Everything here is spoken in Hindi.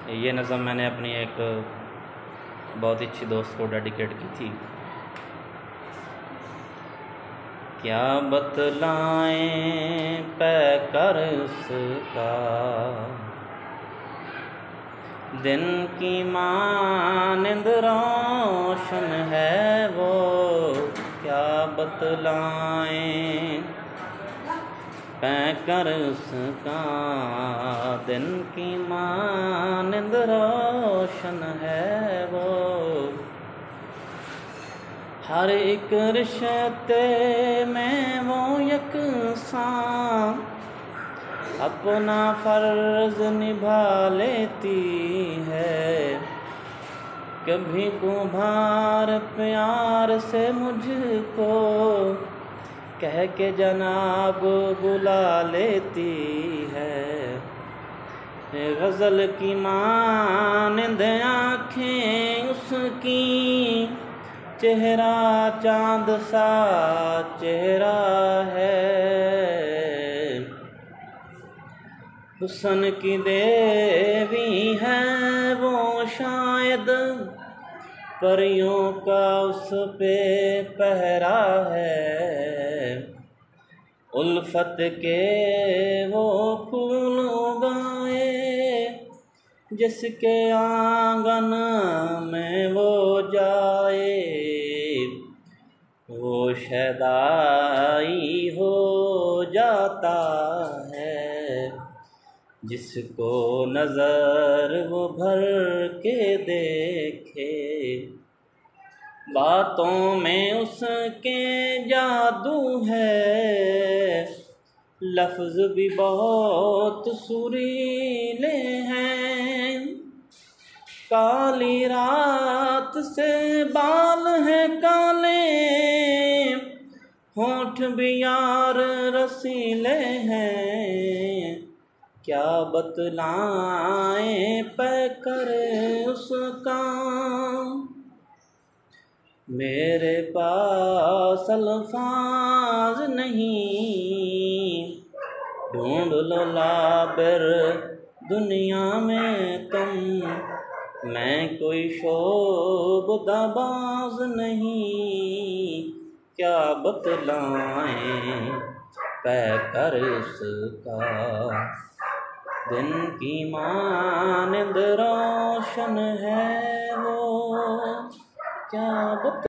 ये नज़म मैंने अपनी एक बहुत ही अच्छी दोस्त को डेडिकेट की थी। क्या बतलाएं पैकर उसका, दिन की मानिंद रोशन है वो। क्या बतलाएं पैकर उसका, दिन की मानिंद रोशन है वो। हर एक रिश्ते में वो यकसां अपना फर्ज निभा लेती है। कभी कुम्हार प्यार से मुझको कह के जनाब बुला लेती है। गज़ल की मानिंद आँखें उसकी, चेहरा चाँद सा चेहरा है। हुस्न की देवी है वो शायद, परियों का उस पे पहरा है। उल्फत के वो फूल उगाए, जिसके आंगन में वो जाए। वो शदाई हो जाता है, जिसको नज़र वो भर के देखे। बातों में उसके जादू है, लफ्ज़ भी बहुत सुरीले हैं। काली रात से बाल हैं काले, होंठ भी यार रसीले हैं। क्या बतलाएं पैकर उसका, मेरे पास अल्फाज नहीं। ढूंढ लो लाबिर दुनिया में तुम, मैं कोई शोबदाबाज नहीं। क्या बतलाएं पैकर उसका, दिन की मानिंद रोशन है वो। क्या